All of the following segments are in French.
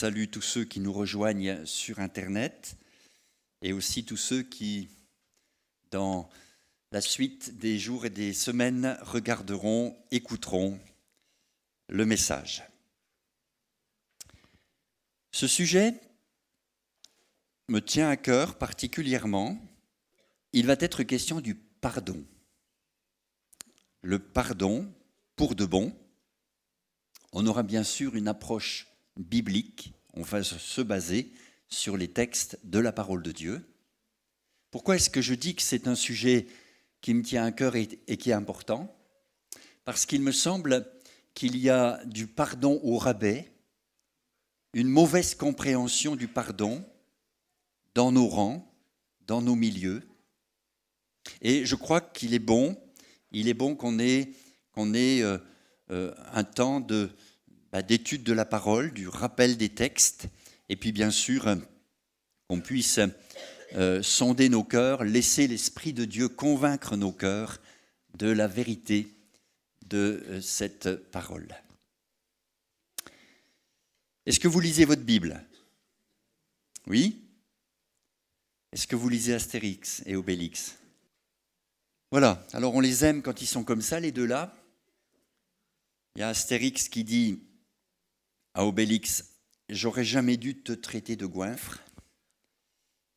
salue tous ceux qui nous rejoignent sur Internet et aussi tous ceux qui, dans la suite des jours et des semaines, regarderont, écouteront le message. Ce sujet me tient à cœur particulièrement. Il va être question du pardon. Le pardon pour de bon. On aura bien sûr une approche biblique. On va se baser sur les textes de la parole de Dieu. Pourquoi est-ce que je dis que c'est un sujet qui me tient à cœur et qui est important ? Parce qu'il me semble qu'il y a du pardon au rabais, une mauvaise compréhension du pardon dans nos rangs, dans nos milieux. Et je crois qu'il est bon qu'on ait un temps d'étude de la parole, du rappel des textes, et puis bien sûr qu'on puisse sonder nos cœurs, laisser l'Esprit de Dieu convaincre nos cœurs de la vérité de cette parole. Est-ce que vous lisez votre Bible ? Oui ? Est-ce que vous lisez Astérix et Obélix ? Voilà, alors on les aime quand ils sont comme ça, les deux là. Il y a Astérix qui dit à Obélix « J'aurais jamais dû te traiter de goinfre ».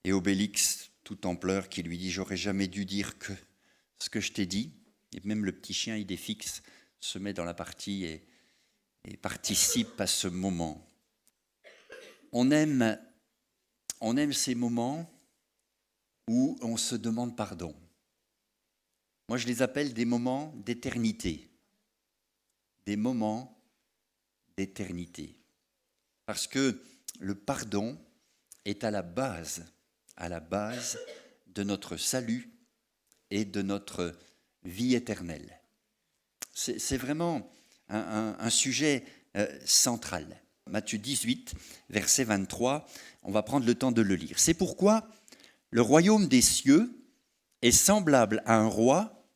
Et Obélix, tout en pleurs, qui lui dit « J'aurais jamais dû dire que ce que je t'ai dit ». Et même le petit chien Idéfix se met dans la partie et participe à ce moment. On aime ces moments où on se demande pardon. Moi, je les appelle des moments d'éternité. Des moments d'éternité. Parce que le pardon est à la base de notre salut et de notre vie éternelle. C'est vraiment un sujet central. Matthieu 18, verset 23, on va prendre le temps de le lire. C'est pourquoi le royaume des cieux est semblable à un roi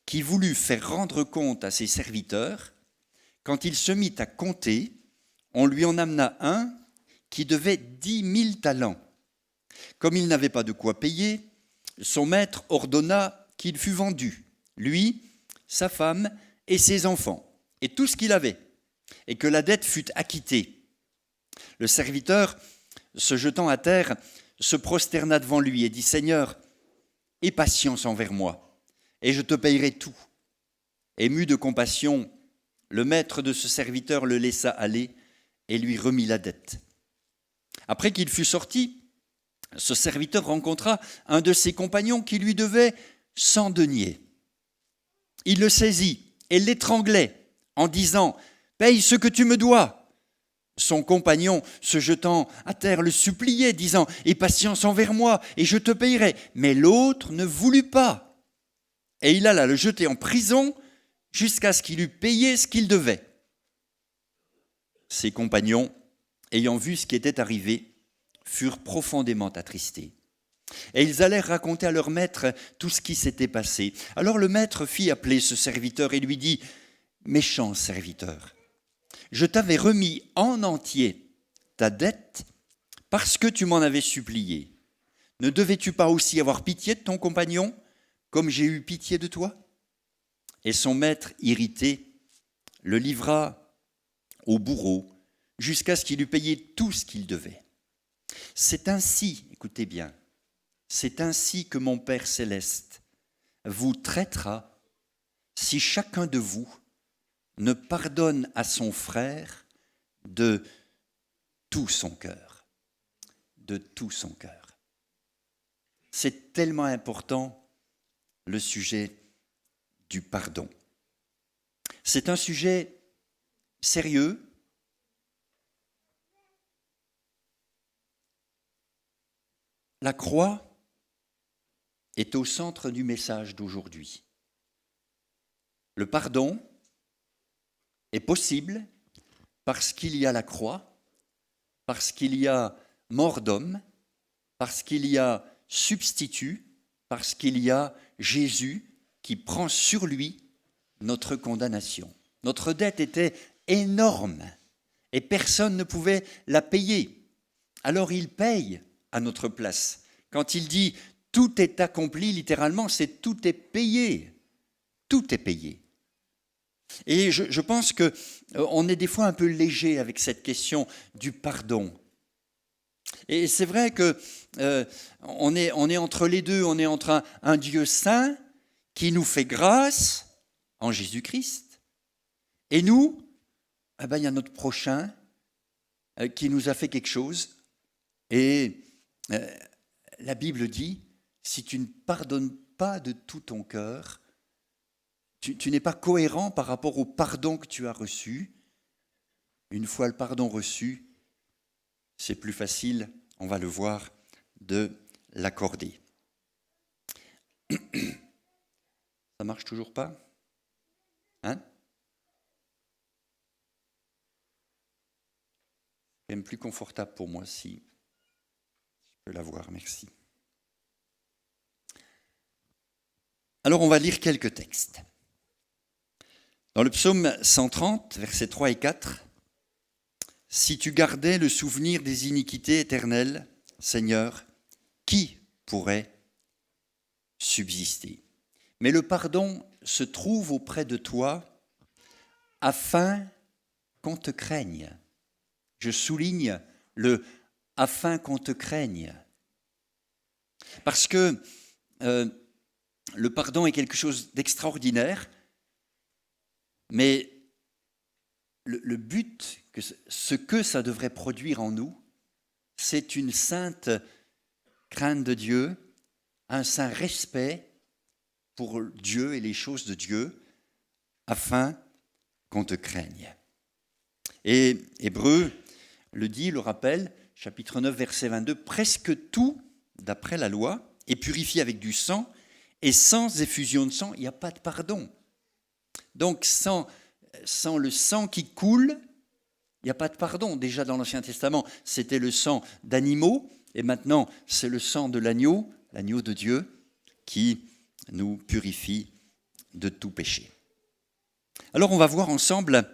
qui voulut faire rendre compte à ses serviteurs. Quand il se mit à compter, on lui en amena un qui devait 10 000 talents. Comme il n'avait pas de quoi payer, son maître ordonna qu'il fût vendu, lui, sa femme et ses enfants, et tout ce qu'il avait, et que la dette fût acquittée. Le serviteur, se jetant à terre, se prosterna devant lui et dit « Seigneur, aie patience envers moi, et je te payerai tout. » Ému de compassion, le maître de ce serviteur le laissa aller et lui remit la dette. Après qu'il fut sorti, ce serviteur rencontra un de ses compagnons qui lui devait 100 deniers. Il le saisit et l'étranglait en disant « Paye ce que tu me dois !» Son compagnon, se jetant à terre, le suppliait, disant « Aie patience envers moi, et je te payerai. » Mais l'autre ne voulut pas. Et il alla le jeter en prison jusqu'à ce qu'il eût payé ce qu'il devait. Ses compagnons, ayant vu ce qui était arrivé, furent profondément attristés. Et ils allèrent raconter à leur maître tout ce qui s'était passé. Alors le maître fit appeler ce serviteur et lui dit « Méchant serviteur, je t'avais remis en entier ta dette parce que tu m'en avais supplié. Ne devais-tu pas aussi avoir pitié de ton compagnon, comme j'ai eu pitié de toi ?» Et son maître, irrité, le livra au bourreau jusqu'à ce qu'il eût payé tout ce qu'il devait. C'est ainsi, écoutez bien, c'est ainsi que mon Père céleste vous traitera si chacun de vous ne pardonne à son frère de tout son cœur. De tout son cœur. C'est tellement important, le sujet du pardon. C'est un sujet sérieux. La croix est au centre du message d'aujourd'hui. Le pardon est possible parce qu'il y a la croix, parce qu'il y a mort d'homme, parce qu'il y a substitut, parce qu'il y a Jésus qui prend sur lui notre condamnation. Notre dette était énorme, et personne ne pouvait la payer. Alors il paye à notre place. Quand il dit « tout est accompli », littéralement, c'est « tout est payé ». Tout est payé. Et je pense qu'on est des fois un peu léger avec cette question du pardon. Et c'est vrai qu'on est entre les deux, on est entre un Dieu saint qui nous fait grâce en Jésus-Christ, et nous, il y a notre prochain qui nous a fait quelque chose, et la Bible dit, si tu ne pardonnes pas de tout ton cœur, tu n'es pas cohérent par rapport au pardon que tu as reçu. Une fois le pardon reçu, c'est plus facile, on va le voir, de l'accorder. Ça marche toujours pas? Hein? C'est même plus confortable pour moi si je peux l'avoir, merci. Alors on va lire quelques textes. Dans le psaume 130, versets 3 et 4, « Si tu gardais le souvenir des iniquités éternelles, Seigneur, qui pourrait subsister? Mais le pardon se trouve auprès de toi afin qu'on te craigne. » Je souligne le « afin qu'on te craigne ». Parce que le pardon est quelque chose d'extraordinaire, mais le but, ce que ça devrait produire en nous, c'est une sainte crainte de Dieu, un saint respect pour Dieu et les choses de Dieu, afin qu'on te craigne. Et Hébreux le dit, le rappelle, chapitre 9, verset 22, « Presque tout, d'après la loi, est purifié avec du sang, et sans effusion de sang, il n'y a pas de pardon. » Donc, sans le sang qui coule, il n'y a pas de pardon. Déjà dans l'Ancien Testament, c'était le sang d'animaux, et maintenant, c'est le sang de l'agneau de Dieu, qui nous purifie de tout péché. Alors, on va voir ensemble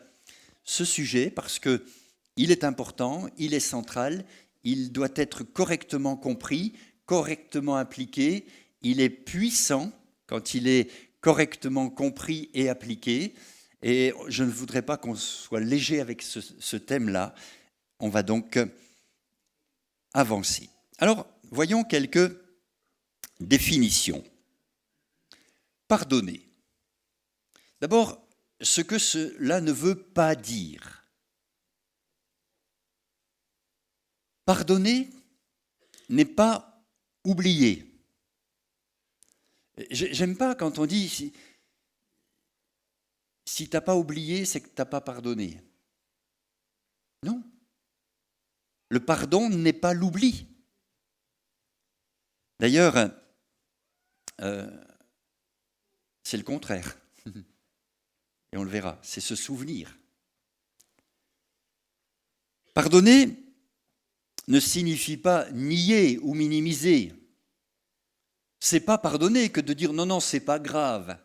ce sujet, parce qu'il est important, il est central, il doit être correctement compris, correctement appliqué, il est puissant quand il est correctement compris et appliqué. Et je ne voudrais pas qu'on soit léger avec ce thème-là. On va donc avancer. Alors, voyons quelques définitions. Pardonner. D'abord, ce que cela ne veut pas dire. Pardonner n'est pas oublier. J'aime pas quand on dit si tu n'as pas oublié, c'est que tu n'as pas pardonné. Non. Le pardon n'est pas l'oubli. D'ailleurs, c'est le contraire. Et on le verra, c'est se souvenir. Pardonner ne signifie pas nier ou minimiser. C'est pas pardonner que de dire non, c'est pas grave.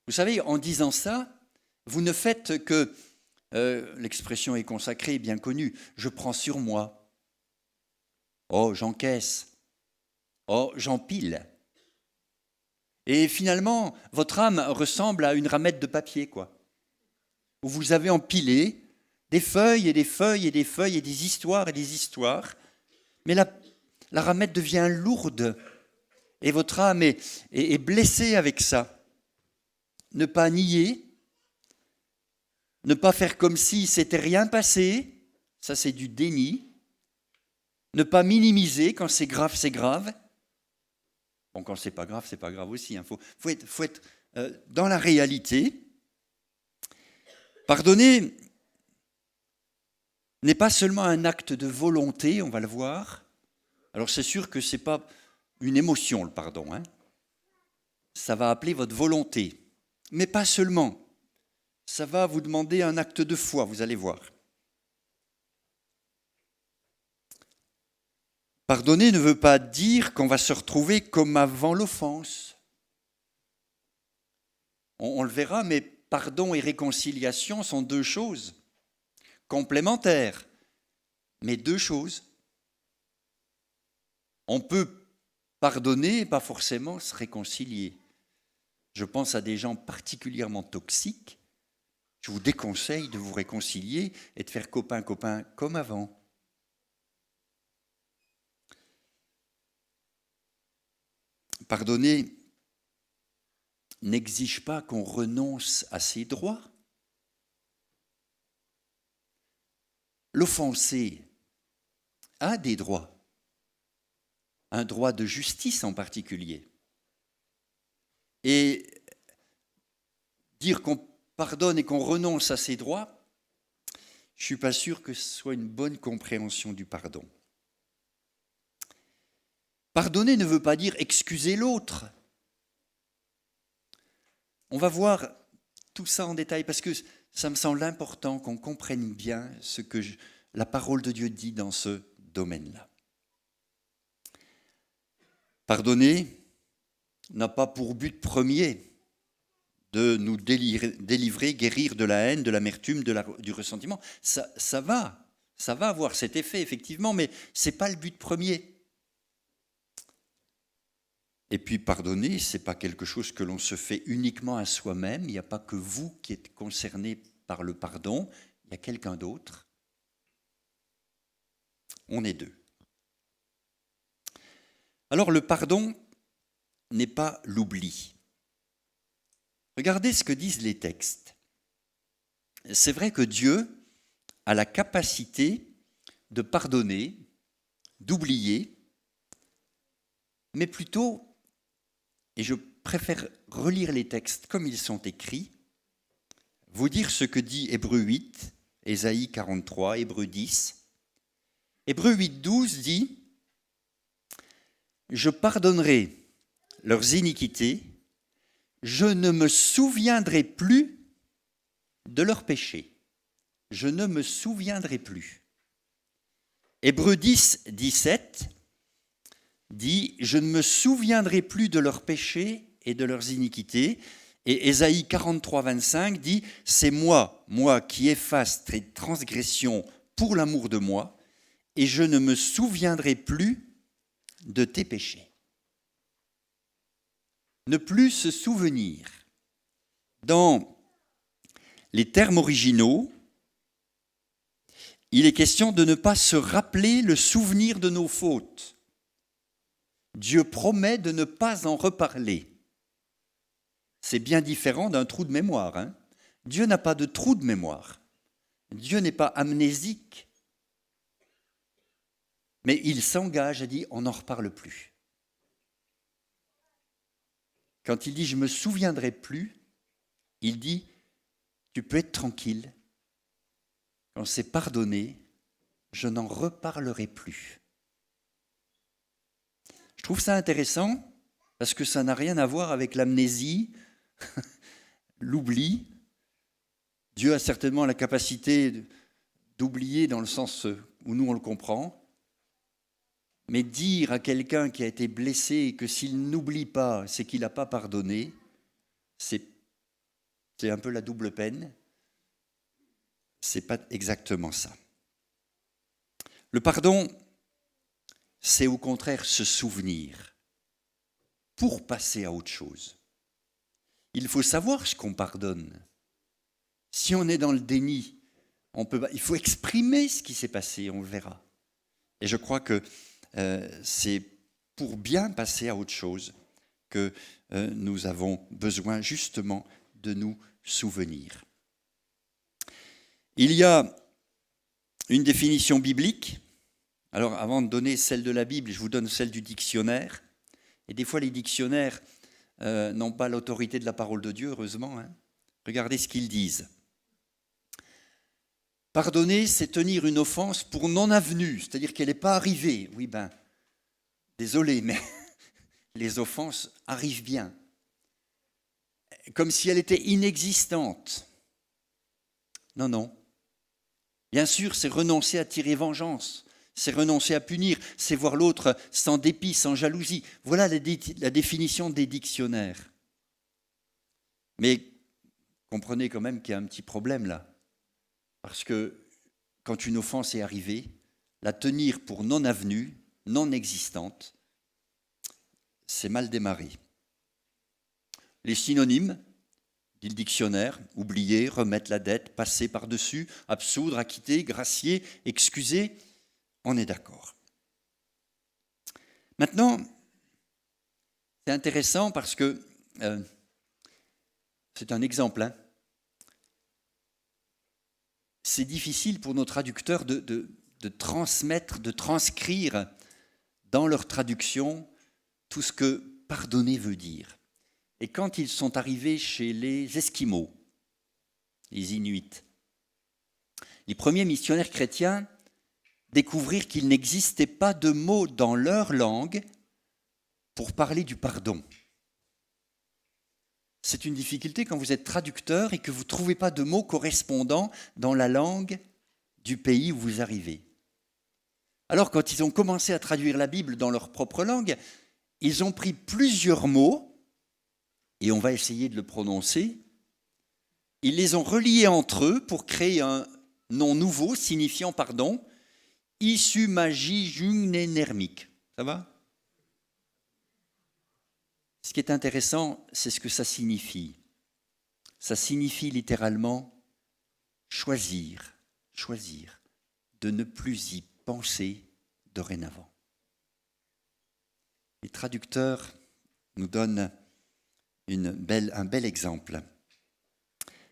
Vous savez, en disant ça, vous ne faites que, l'expression est consacrée, bien connue, je prends sur moi. Oh, j'encaisse. Oh, j'empile. Et finalement, votre âme ressemble à une ramette de papier, quoi. Où vous avez empilé des feuilles et des feuilles et des feuilles et des histoires, mais la ramette devient lourde et votre âme est blessée avec ça. Ne pas nier, ne pas faire comme si c'était rien passé, ça c'est du déni. Ne pas minimiser, quand c'est grave, c'est grave. Bon, quand c'est pas grave aussi. Faut être dans la réalité. Pardonner n'est pas seulement un acte de volonté, on va le voir. Alors c'est sûr que c'est pas une émotion, le pardon. Hein. Ça va appeler votre volonté. Mais pas seulement. Ça va vous demander un acte de foi, vous allez voir. Pardonner ne veut pas dire qu'on va se retrouver comme avant l'offense. On le verra, mais pardon et réconciliation sont deux choses. complémentaires, mais deux choses. On peut pardonner et pas forcément se réconcilier. Je pense à des gens particulièrement toxiques. Je vous déconseille de vous réconcilier et de faire copain-copain comme avant. Pardonner n'exige pas qu'on renonce à ses droits. L'offensé a des droits, un droit de justice en particulier. Et dire qu'on pardonne et qu'on renonce à ses droits, je ne suis pas sûr que ce soit une bonne compréhension du pardon. Pardonner ne veut pas dire excuser l'autre. On va voir tout ça en détail parce que ça me semble important qu'on comprenne bien ce que la parole de Dieu dit dans ce domaine-là. Pardonner n'a pas pour but premier de nous délivrer, guérir de la haine, de l'amertume, du ressentiment. Ça va avoir cet effet, effectivement, mais ce n'est pas le but premier. Et puis pardonner, ce n'est pas quelque chose que l'on se fait uniquement à soi-même. Il n'y a pas que vous qui êtes concerné par le pardon, il y a quelqu'un d'autre. On est deux. Alors le pardon n'est pas l'oubli. Regardez ce que disent les textes. C'est vrai que Dieu a la capacité de pardonner, d'oublier, mais plutôt, et je préfère relire les textes comme ils sont écrits, vous dire ce que dit Hébreux 8, Ésaïe 43, Hébreux 10. Hébreux 8, 12 dit « Je pardonnerai leurs iniquités, je ne me souviendrai plus de leurs péchés. » Je ne me souviendrai plus. Hébreux 10, 17 dit « Je ne me souviendrai plus de leurs péchés et de leurs iniquités. » Et Ésaïe 43, 25 dit « C'est moi qui efface tes transgressions pour l'amour de moi, et je ne me souviendrai plus de tes péchés. » Ne plus se souvenir. Dans les termes originaux, il est question de ne pas se rappeler le souvenir de nos fautes. Dieu promet de ne pas en reparler. C'est bien différent d'un trou de mémoire. Hein. Dieu n'a pas de trou de mémoire. Dieu n'est pas amnésique. Mais il s'engage et dit, on n'en reparle plus. Quand il dit, je ne me souviendrai plus, il dit, tu peux être tranquille. Quand c'est pardonné, je n'en reparlerai plus. Je trouve ça intéressant parce que ça n'a rien à voir avec l'amnésie, l'oubli. Dieu a certainement la capacité d'oublier dans le sens où nous on le comprend. Mais dire à quelqu'un qui a été blessé que s'il n'oublie pas, c'est qu'il n'a pas pardonné, c'est un peu la double peine. C'est pas exactement ça. Le pardon, c'est au contraire se souvenir pour passer à autre chose. Il faut savoir ce qu'on pardonne. Si on est dans le déni, il faut exprimer ce qui s'est passé, on le verra. Et je crois que c'est pour bien passer à autre chose que nous avons besoin justement de nous souvenir. Il y a une définition biblique. Alors avant de donner celle de la Bible, je vous donne celle du dictionnaire. Et des fois les dictionnaires n'ont pas l'autorité de la parole de Dieu, heureusement. Hein. Regardez ce qu'ils disent. Pardonner, c'est tenir une offense pour non avenue, c'est-à-dire qu'elle n'est pas arrivée. Oui, désolé, mais les offenses arrivent bien. Comme si elle était inexistante. Non. Bien sûr, c'est renoncer à tirer vengeance, c'est renoncer à punir, c'est voir l'autre sans dépit, sans jalousie. Voilà la définition des dictionnaires. Mais comprenez quand même qu'il y a un petit problème là. Parce que quand une offense est arrivée, la tenir pour non avenue, non existante, c'est mal démarré. Les synonymes, dit le dictionnaire, oublier, remettre la dette, passer par-dessus, absoudre, acquitter, gracier, excuser, on est d'accord. Maintenant, c'est intéressant parce que c'est un exemple. C'est difficile pour nos traducteurs de transmettre, de transcrire dans leur traduction tout ce que pardonner veut dire. Et quand ils sont arrivés chez les Esquimaux, les Inuits, les premiers missionnaires chrétiens découvrirent qu'il n'existait pas de mots dans leur langue pour parler du pardon. C'est une difficulté quand vous êtes traducteur et que vous ne trouvez pas de mots correspondants dans la langue du pays où vous arrivez. Alors, quand ils ont commencé à traduire la Bible dans leur propre langue, ils ont pris plusieurs mots, et on va essayer de le prononcer. Ils les ont reliés entre eux pour créer un nom nouveau signifiant pardon, Isumajijunenermik. Ça va ? Ce qui est intéressant, c'est ce que ça signifie. Ça signifie littéralement choisir, de ne plus y penser dorénavant. Les traducteurs nous donnent un bel exemple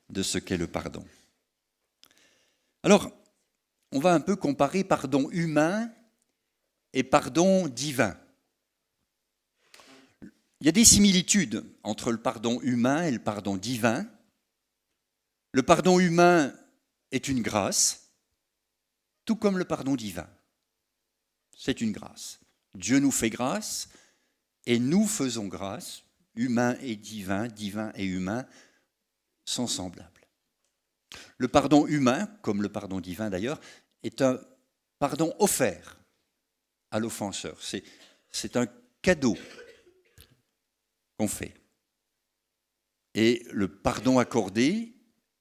de ce qu'est le pardon. Alors, on va un peu comparer pardon humain et pardon divin. Il y a des similitudes entre le pardon humain et le pardon divin. Le pardon humain est une grâce, tout comme le pardon divin. C'est une grâce. Dieu nous fait grâce et nous faisons grâce. Humain et divin, divin et humain sont semblables. Le pardon humain, comme le pardon divin d'ailleurs, est un pardon offert à l'offenseur. C'est un cadeau qu'on fait. Et le pardon accordé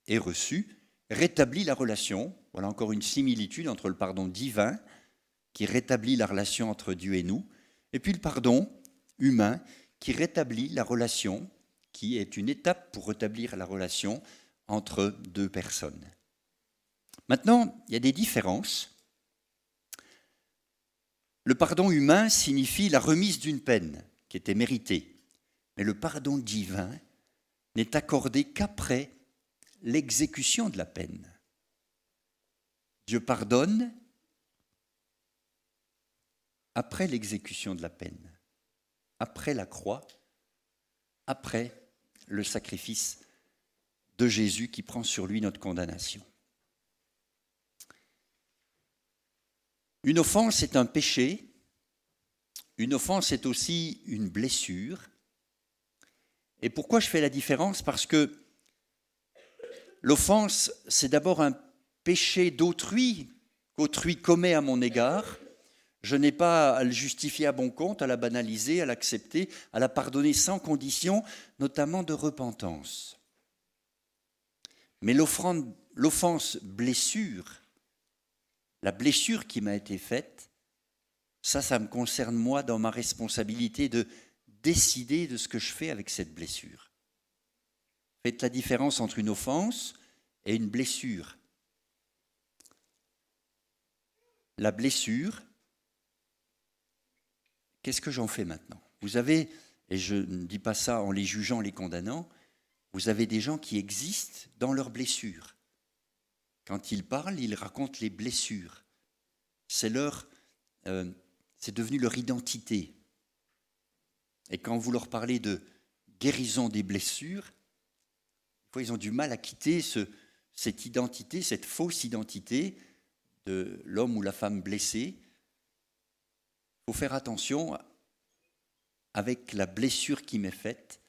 et reçu rétablit la relation. Voilà encore une similitude entre le pardon divin qui rétablit la relation entre Dieu et nous, et puis le pardon humain qui rétablit la relation, qui est une étape pour rétablir la relation entre deux personnes. Maintenant, il y a des différences. Le pardon humain signifie la remise d'une peine qui était méritée. Mais le pardon divin n'est accordé qu'après l'exécution de la peine. Dieu pardonne après l'exécution de la peine, après la croix, après le sacrifice de Jésus qui prend sur lui notre condamnation. Une offense est un péché, une offense est aussi une blessure. Et pourquoi je fais la différence ? Parce que l'offense, c'est d'abord un péché d'autrui, qu'autrui commet à mon égard. Je n'ai pas à le justifier à bon compte, à la banaliser, à l'accepter, à la pardonner sans condition, notamment de repentance. Mais l'offense blessure, la blessure qui m'a été faite, ça me concerne moi dans ma responsabilité de décider de ce que je fais avec cette blessure. Faites la différence entre une offense et une blessure. La blessure, qu'est-ce que j'en fais maintenant ? Vous avez, et je ne dis pas ça en les jugeant, les condamnant, vous avez des gens qui existent dans leurs blessures. Quand ils parlent, ils racontent les blessures. C'est devenu leur identité. Et quand vous leur parlez de guérison des blessures, des fois ils ont du mal à quitter cette identité, cette fausse identité de l'homme ou la femme blessé. Il faut faire attention, avec la blessure qui m'est faite,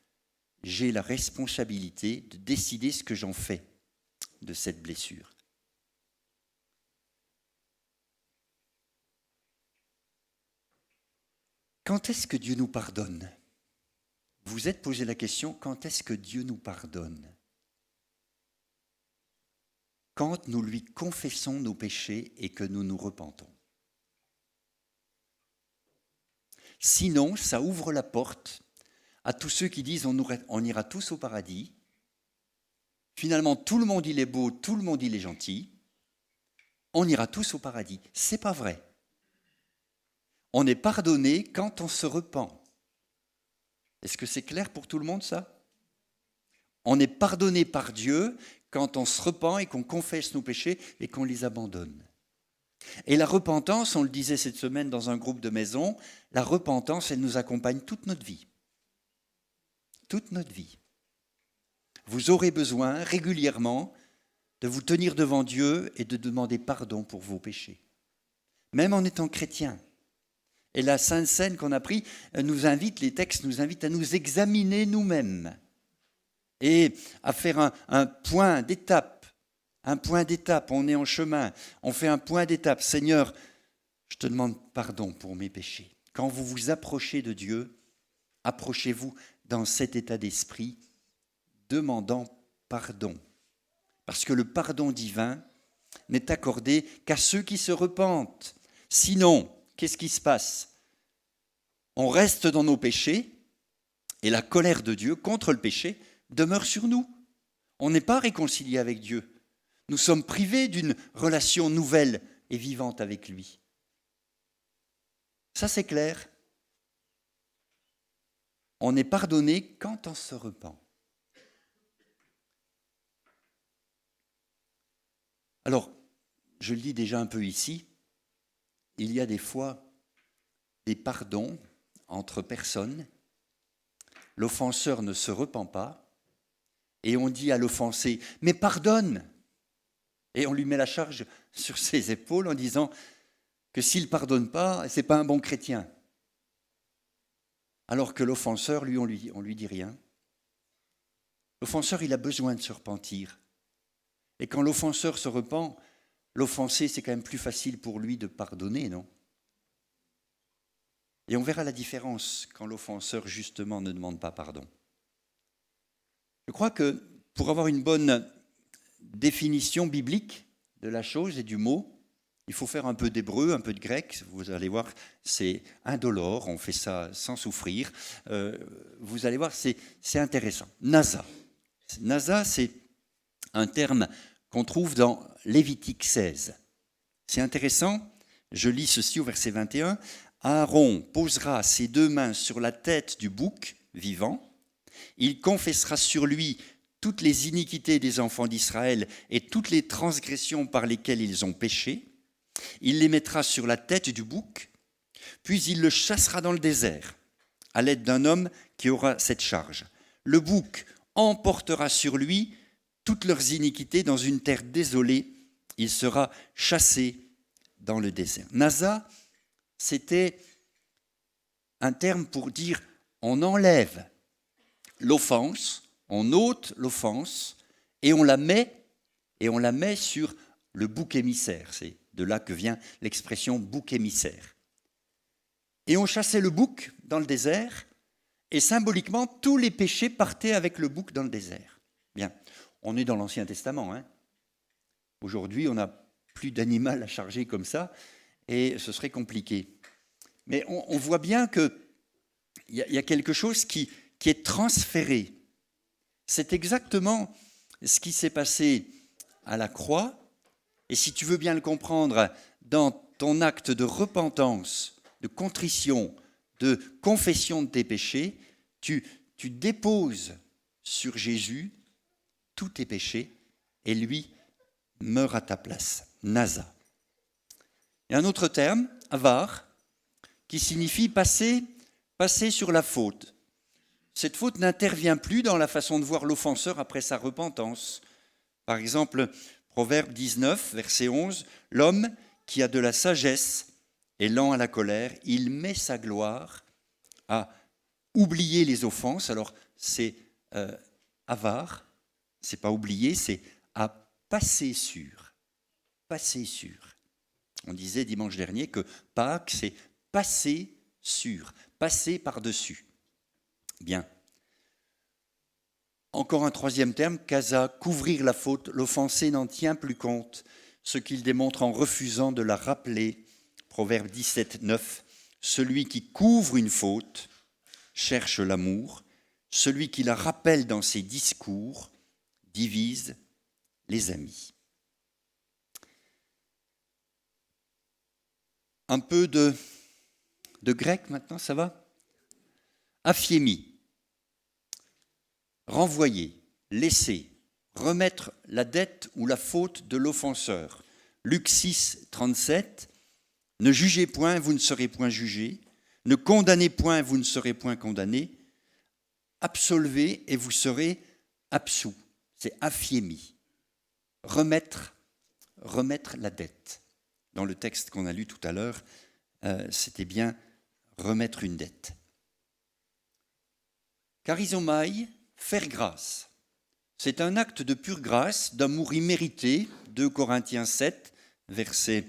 j'ai la responsabilité de décider ce que j'en fais de cette blessure. Quand est-ce que Dieu nous pardonne ? Vous vous êtes posé la question, quand est-ce que Dieu nous pardonne ? quand nous lui confessons nos péchés et que nous nous repentons. Sinon, ça ouvre la porte à tous ceux qui disent on ira tous au paradis. Finalement, tout le monde il est beau, tout le monde il est gentil. On ira tous au paradis. C'est pas vrai. On est pardonné quand on se repent. Est-ce que c'est clair pour tout le monde ça? On est pardonné par Dieu quand on se repent et qu'on confesse nos péchés et qu'on les abandonne. Et la repentance, on le disait cette semaine dans un groupe de maison, la repentance, elle nous accompagne toute notre vie. Toute notre vie. Vous aurez besoin régulièrement de vous tenir devant Dieu et de demander pardon pour vos péchés. Même en étant chrétien. Et la Sainte Seine qu'on a pris nous invite, les textes nous invitent à nous examiner nous-mêmes et à faire un point d'étape. Un point d'étape, on est en chemin, on fait un point d'étape. Seigneur, je te demande pardon pour mes péchés. Quand vous vous approchez de Dieu, approchez-vous dans cet état d'esprit, demandant pardon. Parce que le pardon divin n'est accordé qu'à ceux qui se repentent. Sinon, qu'est-ce qui se passe? On reste dans nos péchés et la colère de Dieu contre le péché demeure sur nous. On n'est pas réconcilié avec Dieu. Nous sommes privés d'une relation nouvelle et vivante avec lui. Ça, c'est clair. On est pardonné quand on se repent. Alors, je le dis déjà un peu ici, il y a des fois des pardons entre personnes. L'offenseur ne se repent pas et on dit à l'offensé « mais pardonne !» Et on lui met la charge sur ses épaules en disant que s'il ne pardonne pas, ce n'est pas un bon chrétien. Alors que l'offenseur, lui, on lui dit rien. L'offenseur, il a besoin de se repentir. Et quand l'offenseur se repent, l'offensé, c'est quand même plus facile pour lui de pardonner, non? Et on verra la différence quand l'offenseur, justement, ne demande pas pardon. Je crois que pour avoir une bonne définition biblique de la chose et du mot, il faut faire un peu d'hébreu, un peu de grec. Vous allez voir, c'est indolore, on fait ça sans souffrir. Vous allez voir, c'est intéressant. Nasa. Nasa, c'est un terme qu'on trouve dans Lévitique 16. C'est intéressant, je lis ceci au verset 21. Aaron posera ses 2 mains sur la tête du bouc vivant, il confessera sur lui toutes les iniquités des enfants d'Israël et toutes les transgressions par lesquelles ils ont péché. Il les mettra sur la tête du bouc, puis il le chassera dans le désert, à l'aide d'un homme qui aura cette charge. Le bouc emportera sur lui toutes leurs iniquités dans une terre désolée. Il sera chassé dans le désert. Nasa, c'était un terme pour dire on enlève l'offense, on ôte l'offense et on la met sur le bouc émissaire. C'est de là que vient l'expression bouc émissaire. Et on chassait le bouc dans le désert et symboliquement tous les péchés partaient avec le bouc dans le désert. Bien, on est dans l'Ancien Testament. Aujourd'hui, on n'a plus d'animal à charger comme ça et ce serait compliqué. Mais on voit bien qu'il y a quelque chose qui est transféré. C'est exactement ce qui s'est passé à la croix. Et si tu veux bien le comprendre, dans ton acte de repentance, de contrition, de confession de tes péchés, tu déposes sur Jésus tous tes péchés et lui meurt à ta place. Nasa. Et un autre terme, avar, qui signifie passer sur la faute. Cette faute n'intervient plus dans la façon de voir l'offenseur après sa repentance. Par exemple, Proverbe 19, verset 11, « L'homme qui a de la sagesse est lent à la colère, il met sa gloire à oublier les offenses. » Alors, c'est avar, c'est pas oublier, c'est à passer sur. Passer sur. On disait dimanche dernier que Pâques, c'est passer sur, passer par-dessus. Bien. Encore un troisième terme, casa, couvrir la faute. L'offensé n'en tient plus compte, ce qu'il démontre en refusant de la rappeler. Proverbe 17, 9. Celui qui couvre une faute cherche l'amour. Celui qui la rappelle dans ses discours divise les amis. Un peu de grec maintenant, ça va? Aphiémie. Renvoyer, laisser, remettre la dette ou la faute de l'offenseur. Luc 6, 37. Ne jugez point, vous ne serez point jugés. Ne condamnez point, vous ne serez point condamnés. Absolvez et vous serez absous. C'est aphiémie. Remettre la dette. Dans le texte qu'on a lu tout à l'heure, c'était bien remettre une dette. Charizomai, faire grâce. C'est un acte de pure grâce, d'amour immérité. 2 Corinthiens 7, versets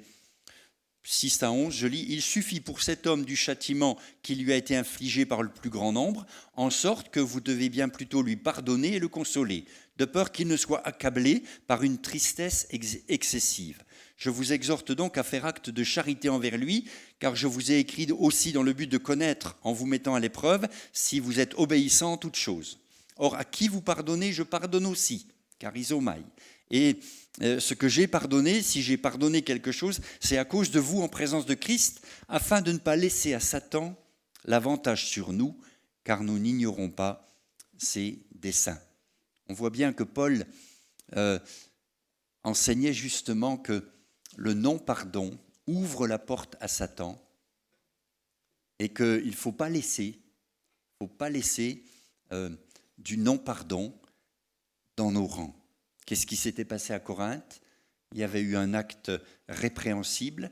6 à 11, je lis, « Il suffit pour cet homme du châtiment qui lui a été infligé par le plus grand nombre, en sorte que vous devez bien plutôt lui pardonner et le consoler, de peur qu'il ne soit accablé par une tristesse excessive. Je vous exhorte donc à faire acte de charité envers lui, car je vous ai écrit aussi dans le but de connaître, en vous mettant à l'épreuve, si vous êtes obéissant en toutes choses. Or, à qui vous pardonnez, je pardonne aussi, charizomai. Et ce que j'ai pardonné, si j'ai pardonné quelque chose, c'est à cause de vous en présence de Christ, afin de ne pas laisser à Satan l'avantage sur nous, car nous n'ignorons pas ses desseins. » On voit bien que Paul enseignait justement que le non-pardon ouvre la porte à Satan et qu'il ne faut pas laisser du non-pardon dans nos rangs. Qu'est-ce qui s'était passé à Corinthe? Il y avait eu un acte répréhensible,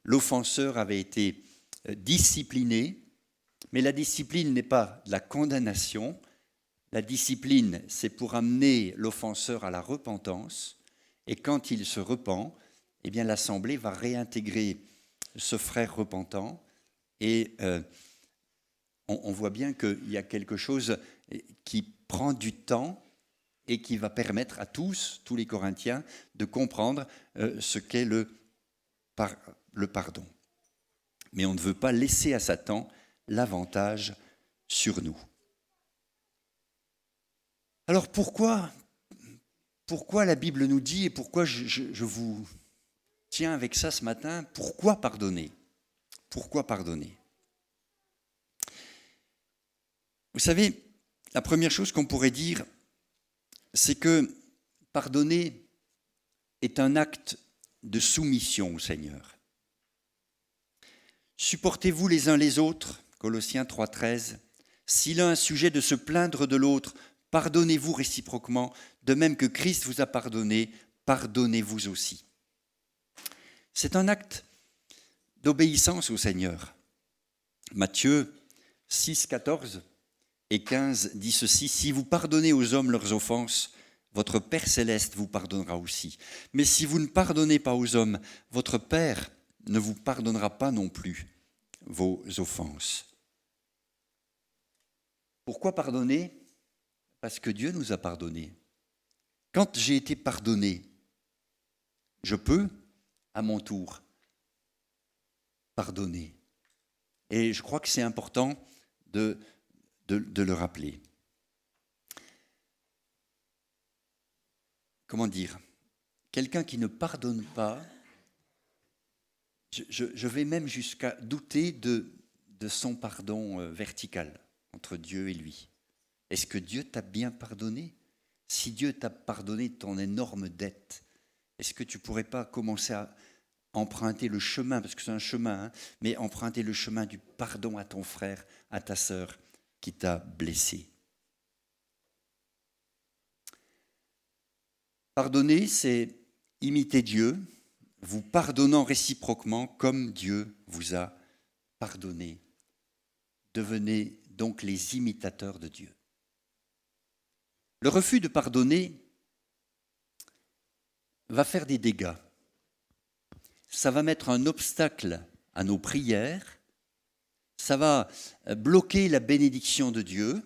l'offenseur avait été discipliné, mais la discipline n'est pas de la condamnation, la discipline c'est pour amener l'offenseur à la repentance, et quand il se repent, eh bien l'Assemblée va réintégrer ce frère repentant, et on voit bien qu'il y a quelque chose qui prend du temps, et qui va permettre à tous les Corinthiens, de comprendre ce qu'est le pardon. Mais on ne veut pas laisser à Satan l'avantage sur nous. Alors pourquoi la Bible nous dit, et pourquoi je vous tiens avec ça ce matin, pourquoi pardonner? Pourquoi pardonner? Vous savez, la première chose qu'on pourrait dire, c'est que pardonner est un acte de soumission au Seigneur. Supportez-vous les uns les autres, Colossiens 3,13. Si l'un a sujet de se plaindre de l'autre, pardonnez-vous réciproquement, de même que Christ vous a pardonné, pardonnez-vous aussi. C'est un acte d'obéissance au Seigneur. Matthieu 6, 14 et 15 dit ceci, « Si vous pardonnez aux hommes leurs offenses, votre Père céleste vous pardonnera aussi. Mais si vous ne pardonnez pas aux hommes, votre Père ne vous pardonnera pas non plus vos offenses. » Pourquoi pardonner? Parce que Dieu nous a pardonné. Quand j'ai été pardonné, je peux, à mon tour, pardonner. Et je crois que c'est important de le rappeler. Comment dire? Quelqu'un qui ne pardonne pas, je vais même jusqu'à douter de son pardon vertical entre Dieu et lui. Est-ce que Dieu t'a bien pardonné? Si Dieu t'a pardonné ton énorme dette, est-ce que tu ne pourrais pas commencer à emprunter le chemin, parce que c'est un chemin, mais emprunter le chemin du pardon à ton frère, à ta sœur qui t'a blessé? Pardonner, c'est imiter Dieu, vous pardonnant réciproquement comme Dieu vous a pardonné. Devenez donc les imitateurs de Dieu. Le refus de pardonner va faire des dégâts. Ça va mettre un obstacle à nos prières, ça va bloquer la bénédiction de Dieu,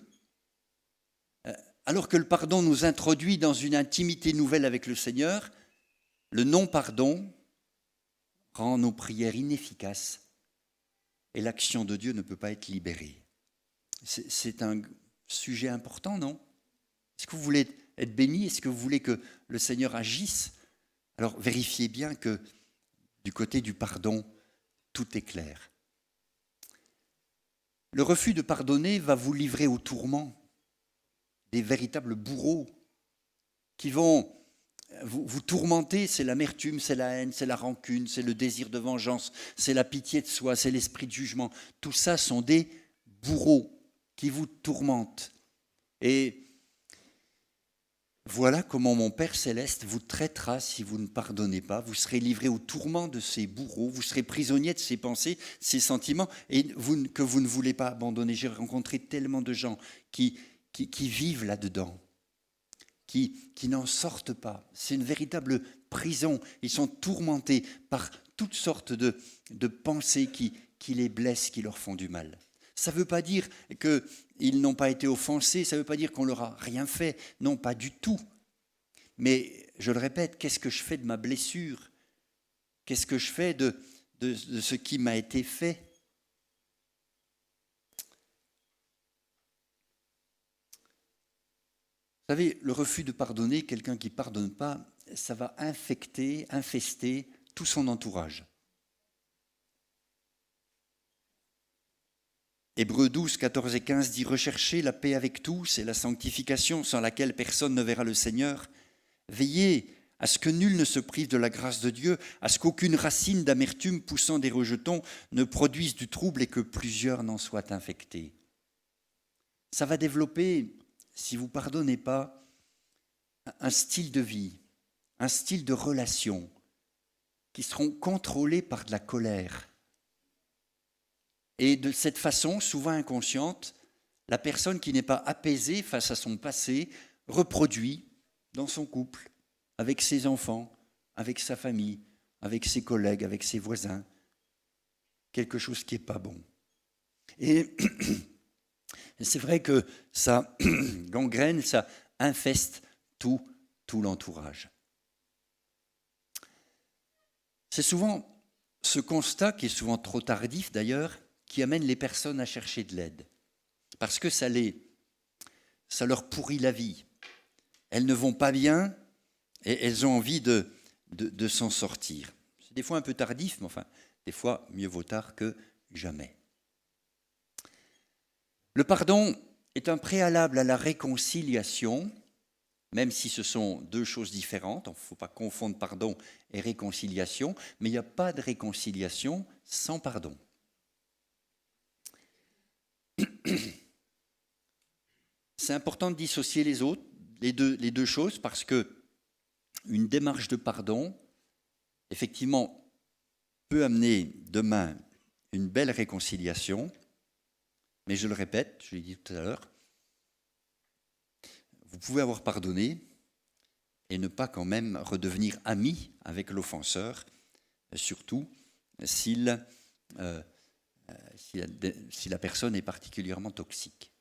alors que le pardon nous introduit dans une intimité nouvelle avec le Seigneur, le non-pardon rend nos prières inefficaces et l'action de Dieu ne peut pas être libérée. C'est un sujet important, non? Est-ce que vous voulez être béni? Est-ce que vous voulez que le Seigneur agisse? Alors vérifiez bien que du côté du pardon, tout est clair. Le refus de pardonner va vous livrer au tourment, des véritables bourreaux qui vont vous tourmenter. C'est l'amertume, c'est la haine, c'est la rancune, c'est le désir de vengeance, c'est la pitié de soi, c'est l'esprit de jugement. Tout ça sont des bourreaux qui vous tourmentent. Et voilà comment mon Père céleste vous traitera si vous ne pardonnez pas. Vous serez livré au tourment de ces bourreaux, vous serez prisonnier de ces pensées, ces sentiments, et que vous ne voulez pas abandonner. J'ai rencontré tellement de gens qui vivent là-dedans, qui n'en sortent pas. C'est une véritable prison. Ils sont tourmentés par toutes sortes de pensées qui les blessent, qui leur font du mal. Ça ne veut pas dire qu'ils n'ont pas été offensés, ça ne veut pas dire qu'on leur a rien fait. Non, pas du tout. Mais je le répète, qu'est-ce que je fais de ma blessure? Qu'est-ce que je fais de ce qui m'a été fait? Vous savez, le refus de pardonner, quelqu'un qui ne pardonne pas, ça va infester tout son entourage. Hébreux 12, 14 et 15 dit « Recherchez la paix avec tous et la sanctification sans laquelle personne ne verra le Seigneur. Veillez à ce que nul ne se prive de la grâce de Dieu, à ce qu'aucune racine d'amertume poussant des rejetons ne produise du trouble et que plusieurs n'en soient infectés. » Ça va développer, si vous ne pardonnez pas, un style de vie, un style de relation qui seront contrôlés par de la colère. Et de cette façon, souvent inconsciente, la personne qui n'est pas apaisée face à son passé reproduit dans son couple, avec ses enfants, avec sa famille, avec ses collègues, avec ses voisins, quelque chose qui n'est pas bon. Et c'est vrai que ça gangrène, ça infeste tout l'entourage. C'est souvent ce constat, qui est souvent trop tardif d'ailleurs, qui amène les personnes à chercher de l'aide. Parce que ça leur pourrit la vie. Elles ne vont pas bien et elles ont envie de s'en sortir. C'est des fois un peu tardif, mais enfin, des fois, mieux vaut tard que jamais. Le pardon est un préalable à la réconciliation, même si ce sont deux choses différentes. Il ne faut pas confondre pardon et réconciliation, mais il n'y a pas de réconciliation sans pardon. C'est important de dissocier les deux choses, parce que une démarche de pardon, effectivement, peut amener demain une belle réconciliation, mais je le répète, je l'ai dit tout à l'heure, vous pouvez avoir pardonné et ne pas quand même redevenir ami avec l'offenseur, surtout si la personne est particulièrement toxique.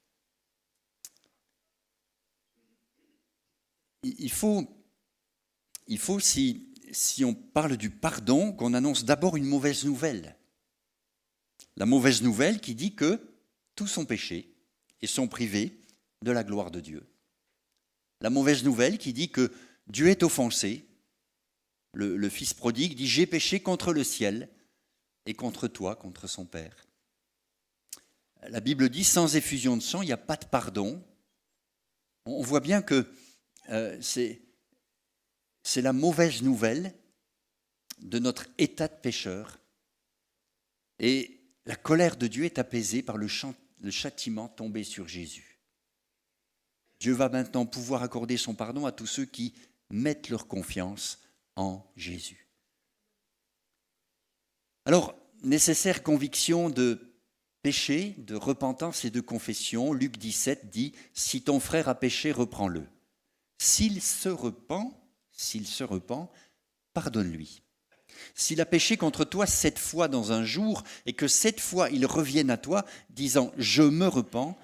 Il faut si on parle du pardon, qu'on annonce d'abord une mauvaise nouvelle. La mauvaise nouvelle qui dit que tous sont péchés et sont privés de la gloire de Dieu. La mauvaise nouvelle qui dit que Dieu est offensé. Le fils prodigue dit « J'ai péché contre le ciel et contre toi, contre son Père ». La Bible dit « Sans effusion de sang, il n'y a pas de pardon ». On voit bien que c'est la mauvaise nouvelle de notre état de pécheur. Et la colère de Dieu est apaisée par le châtiment tombé sur Jésus. Dieu va maintenant pouvoir accorder son pardon à tous ceux qui mettent leur confiance en Jésus. Alors, nécessaire conviction de péché, de repentance et de confession. Luc 17 dit « Si ton frère a péché, reprends-le. S'il se repent, pardonne-lui. S'il a péché contre toi 7 fois dans un jour et que 7 fois il revienne à toi disant « Je me repens »,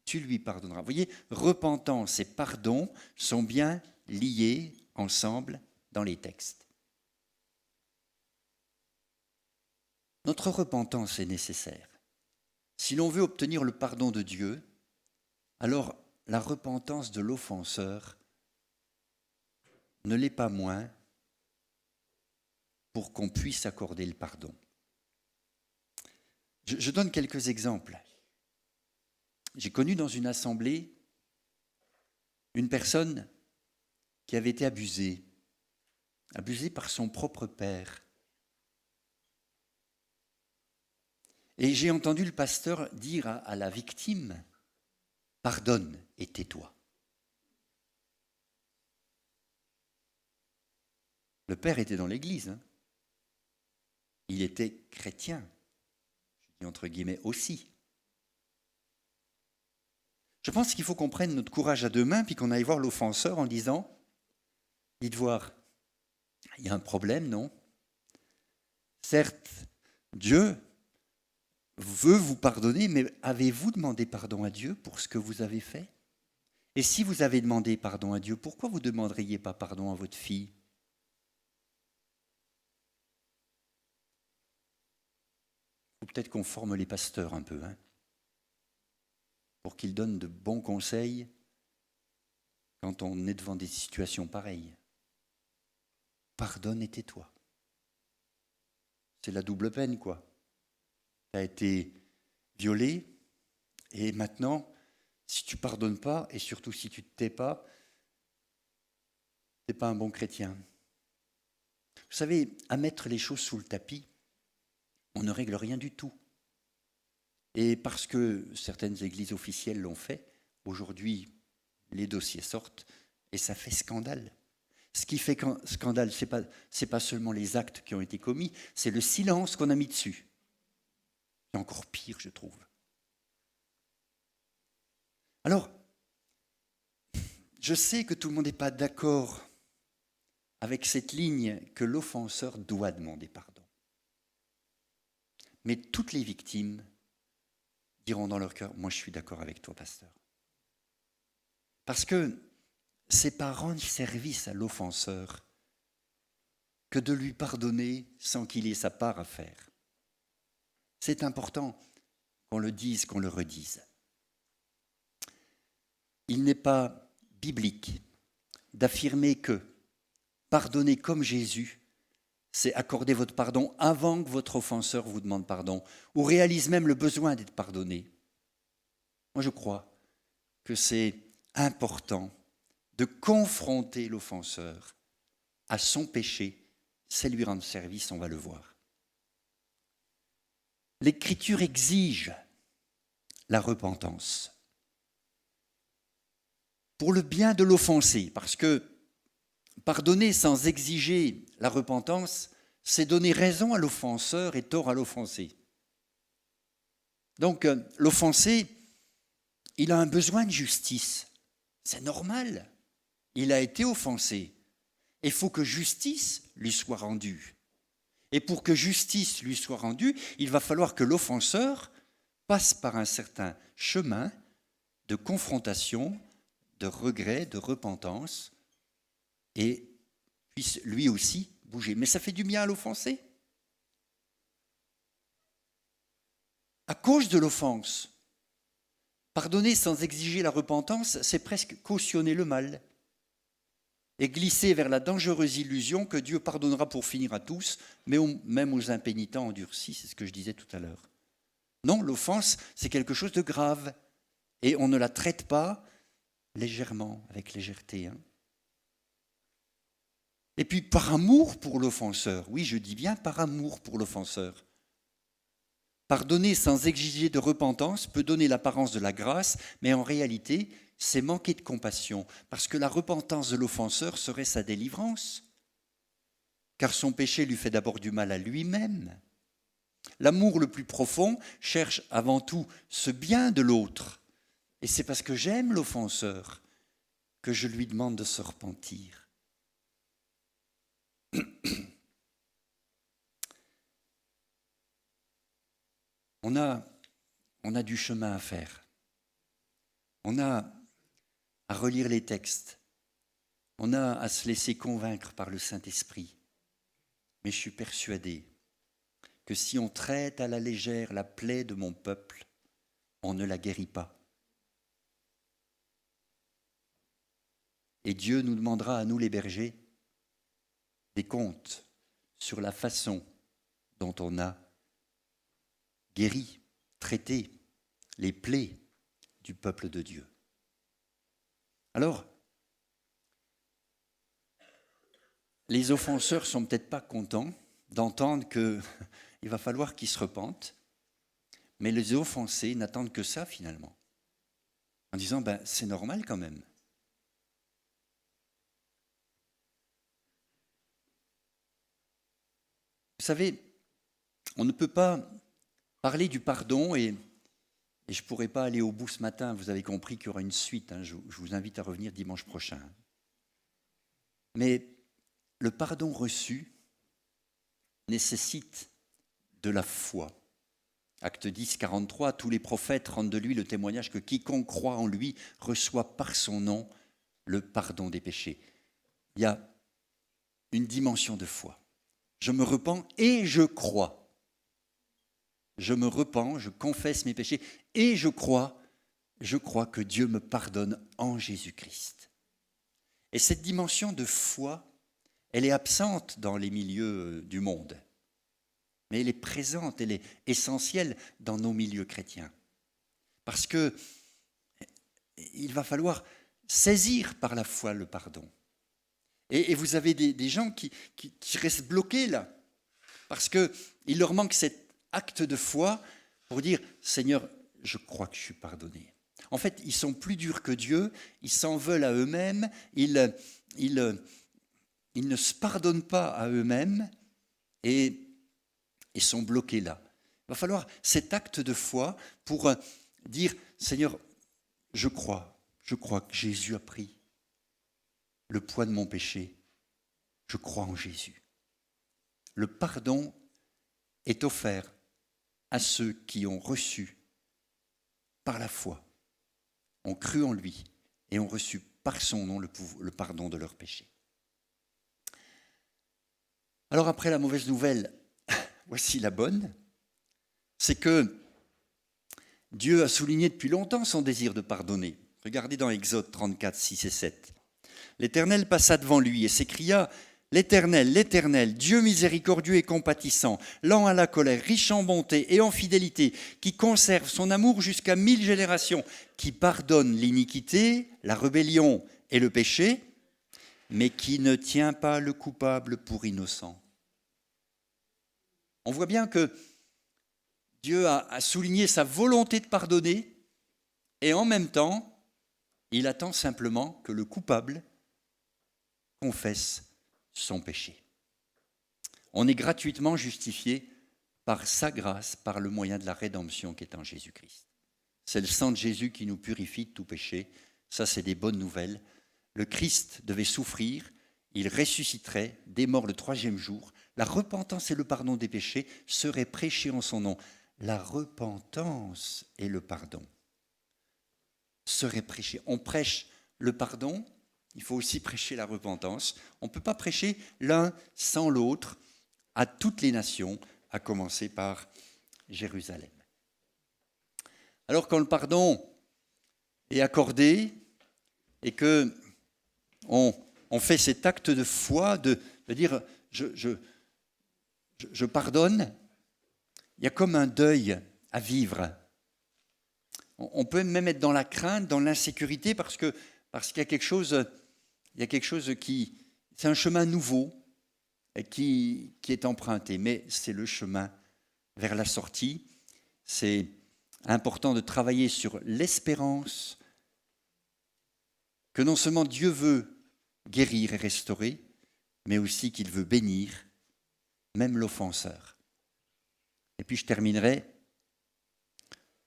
tu lui pardonneras. Vous voyez, repentance et pardon sont bien liés ensemble dans les textes. Notre repentance est nécessaire. Si l'on veut obtenir le pardon de Dieu, alors la repentance de l'offenseur ne l'est pas moins pour qu'on puisse accorder le pardon. Je donne quelques exemples. J'ai connu dans une assemblée une personne qui avait été abusée par son propre père. Et j'ai entendu le pasteur dire à la victime, « Pardonne et tais-toi ». Le père était dans l'église. Hein. Il était chrétien, je dis entre guillemets aussi. Je pense qu'il faut qu'on prenne notre courage à deux mains puis qu'on aille voir l'offenseur en disant, « Dites voir, il y a un problème, non ? Certes, Dieu veut vous pardonner, mais avez-vous demandé pardon à Dieu pour ce que vous avez fait ? Et si vous avez demandé pardon à Dieu, pourquoi vous ne demanderiez pas pardon à votre fille ? Il faut peut-être qu'on forme les pasteurs un peu, hein, pour qu'ils donnent de bons conseils quand on est devant des situations pareilles. Pardonne et tais-toi. C'est la double peine, quoi. Tu as été violé, et maintenant, si tu ne pardonnes pas, et surtout si tu ne te tais pas, tu n'es pas un bon chrétien. Vous savez, à mettre les choses sous le tapis, on ne règle rien du tout. Et parce que certaines églises officielles l'ont fait, aujourd'hui, les dossiers sortent, et ça fait scandale. Ce qui fait scandale, c'est pas seulement les actes qui ont été commis, c'est le silence qu'on a mis dessus. C'est encore pire, je trouve. Alors, je sais que tout le monde n'est pas d'accord avec cette ligne que l'offenseur doit demander pardon. Mais toutes les victimes diront dans leur cœur, moi je suis d'accord avec toi, pasteur. Parce que c'est pas rendre service à l'offenseur que de lui pardonner sans qu'il ait sa part à faire. C'est important qu'on le dise, qu'on le redise. Il n'est pas biblique d'affirmer que pardonner comme Jésus, c'est accorder votre pardon avant que votre offenseur vous demande pardon, ou réalise même le besoin d'être pardonné. Moi, je crois que c'est important de confronter l'offenseur à son péché, c'est lui rendre service, on va le voir. L'Écriture exige la repentance pour le bien de l'offensé, parce que pardonner sans exiger la repentance, c'est donner raison à l'offenseur et tort à l'offensé. Donc l'offensé, il a un besoin de justice. C'est normal. Il a été offensé. Il faut que justice lui soit rendue. Et pour que justice lui soit rendue, il va falloir que l'offenseur passe par un certain chemin de confrontation, de regret, de repentance, et puisse lui aussi bouger. Mais ça fait du bien à l'offensé. À cause de l'offense, pardonner sans exiger la repentance, c'est presque cautionner le mal et glisser vers la dangereuse illusion que Dieu pardonnera pour finir à tous, mais même aux impénitents endurcis, c'est ce que je disais tout à l'heure. Non, l'offense, c'est quelque chose de grave, et on ne la traite pas légèrement, avec légèreté. Hein. Et puis par amour pour l'offenseur, oui, je dis bien par amour pour l'offenseur. Pardonner sans exiger de repentance peut donner l'apparence de la grâce, mais en réalité, c'est manquer de compassion, parce que la repentance de l'offenseur serait sa délivrance, car son péché lui fait d'abord du mal à lui-même. L'amour le plus profond cherche avant tout ce bien de l'autre, et c'est parce que j'aime l'offenseur que je lui demande de se repentir. On a du chemin à faire. On a à relire les textes. On a à se laisser convaincre par le Saint-Esprit. Mais je suis persuadé que si on traite à la légère la plaie de mon peuple, on ne la guérit pas. Et Dieu nous demandera à nous les bergers des comptes sur la façon dont on a guéri, traité les plaies du peuple de Dieu. Alors, les offenseurs sont peut-être pas contents d'entendre qu'il va falloir qu'ils se repentent, mais les offensés n'attendent que ça finalement, en disant c'est normal quand même. Vous savez, on ne peut pas parler du pardon et je ne pourrai pas aller au bout ce matin. Vous avez compris qu'il y aura une suite. Je vous invite à revenir dimanche prochain. Mais le pardon reçu nécessite de la foi. Acte 10, 43, tous les prophètes rendent de lui le témoignage que quiconque croit en lui reçoit par son nom le pardon des péchés. Il y a une dimension de foi. Je me repens et je crois. Je me repens, je confesse mes péchés et je crois que Dieu me pardonne en Jésus-Christ. Et cette dimension de foi, elle est absente dans les milieux du monde, mais elle est présente, elle est essentielle dans nos milieux chrétiens. Parce que il va falloir saisir par la foi le pardon. Et vous avez des gens qui restent bloqués là, parce qu'il leur manque cet acte de foi pour dire « Seigneur, je crois que je suis pardonné ». En fait, ils sont plus durs que Dieu, ils s'en veulent à eux-mêmes, ils ne se pardonnent pas à eux-mêmes et sont bloqués là. Il va falloir cet acte de foi pour dire « Seigneur, je crois que Jésus a pris le poids de mon péché. Je crois en Jésus. » Le pardon est offert à ceux qui ont reçu par la foi, ont cru en lui et ont reçu par son nom le pardon de leurs péchés. Alors après la mauvaise nouvelle, voici la bonne, c'est que Dieu a souligné depuis longtemps son désir de pardonner. Regardez dans Exode 34, 6 et 7. L'Éternel passa devant lui et s'écria « L'Éternel, l'Éternel, Dieu miséricordieux et compatissant, lent à la colère, riche en bonté et en fidélité, qui conserve son amour jusqu'à 1000 générations, qui pardonne l'iniquité, la rébellion et le péché, mais qui ne tient pas le coupable pour innocent. » On voit bien que Dieu a souligné sa volonté de pardonner et en même temps, il attend simplement que le coupable confesse son péché. On est gratuitement justifié par sa grâce, par le moyen de la rédemption qui est en Jésus-Christ. C'est le sang de Jésus qui nous purifie de tout péché. Ça, c'est des bonnes nouvelles. Le Christ devait souffrir, il ressusciterait des morts le 3e jour. La repentance et le pardon des péchés seraient prêchés en son nom. La repentance et le pardon seraient prêchés. On prêche le pardon, il faut aussi prêcher la repentance. On ne peut pas prêcher l'un sans l'autre à toutes les nations, à commencer par Jérusalem. Alors quand le pardon est accordé et que on fait cet acte de foi de dire je pardonne, il y a comme un deuil à vivre. On peut même être dans la crainte, dans l'insécurité, parce qu'il y a quelque chose qui... C'est un chemin nouveau qui est emprunté, mais c'est le chemin vers la sortie. C'est important de travailler sur l'espérance que non seulement Dieu veut guérir et restaurer, mais aussi qu'il veut bénir même l'offenseur. Et puis je terminerai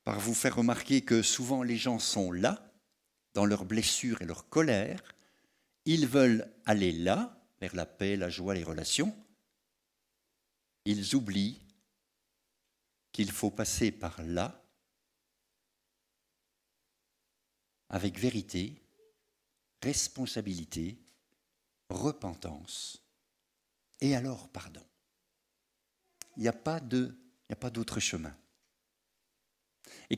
par vous faire remarquer que souvent les gens sont là, dans leurs blessures et leur colère. Ils veulent aller là, vers la paix, la joie, les relations. Ils oublient qu'il faut passer par là avec vérité, responsabilité, repentance et alors pardon. Il n'y a pas d'autre chemin. Et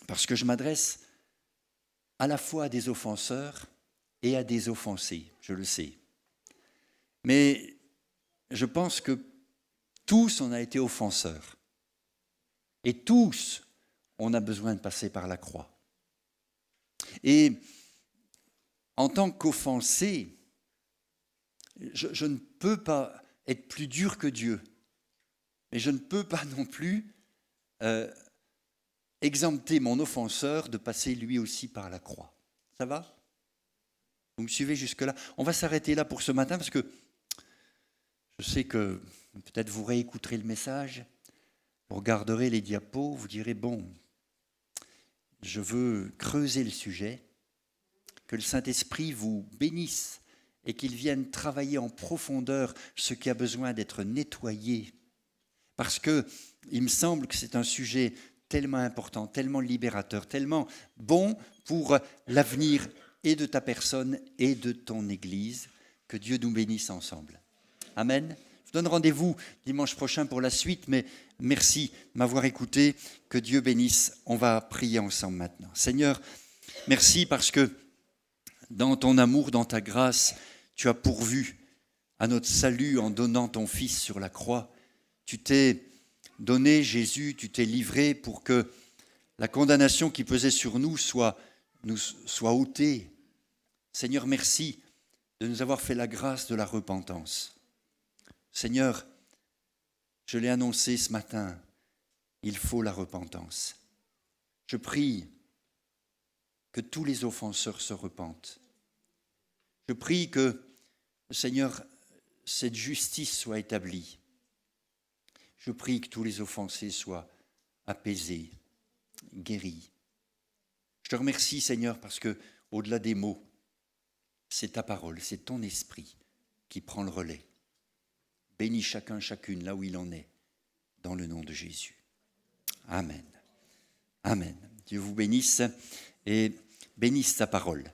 parce que je m'adresse à la fois à des offenseurs et à des offensés, je le sais. Mais je pense que tous on a été offenseurs. Et tous on a besoin de passer par la croix. Et en tant qu'offensé, je ne peux pas être plus dur que Dieu. Mais je ne peux pas non plus exempter mon offenseur de passer lui aussi par la croix. Ça va ? Vous me suivez jusque-là ? On va s'arrêter là pour ce matin parce que je sais que peut-être vous réécouterez le message, vous regarderez les diapos, vous direz, bon, je veux creuser le sujet, que le Saint-Esprit vous bénisse et qu'il vienne travailler en profondeur ce qui a besoin d'être nettoyé. Parce que il me semble que c'est un sujet tellement important, tellement libérateur, tellement bon pour l'avenir et de ta personne et de ton Église, que Dieu nous bénisse ensemble. Amen. Je vous donne rendez-vous dimanche prochain pour la suite, mais merci de m'avoir écouté. Que Dieu bénisse. On va prier ensemble maintenant. Seigneur, merci parce que dans ton amour, dans ta grâce, tu as pourvu à notre salut en donnant ton Fils sur la croix. Tu t'es donné, Jésus, tu t'es livré pour que la condamnation qui pesait sur nous soit ôtée. Seigneur, merci de nous avoir fait la grâce de la repentance. Seigneur, je l'ai annoncé ce matin, il faut la repentance. Je prie que tous les offenseurs se repentent. Je prie que, Seigneur, cette justice soit établie. Je prie que tous les offensés soient apaisés, guéris. Je te remercie, Seigneur, parce que, au-delà des mots, c'est ta parole, c'est ton esprit qui prend le relais. Bénis chacun, chacune, là où il en est, dans le nom de Jésus. Amen. Amen. Dieu vous bénisse et bénisse sa parole.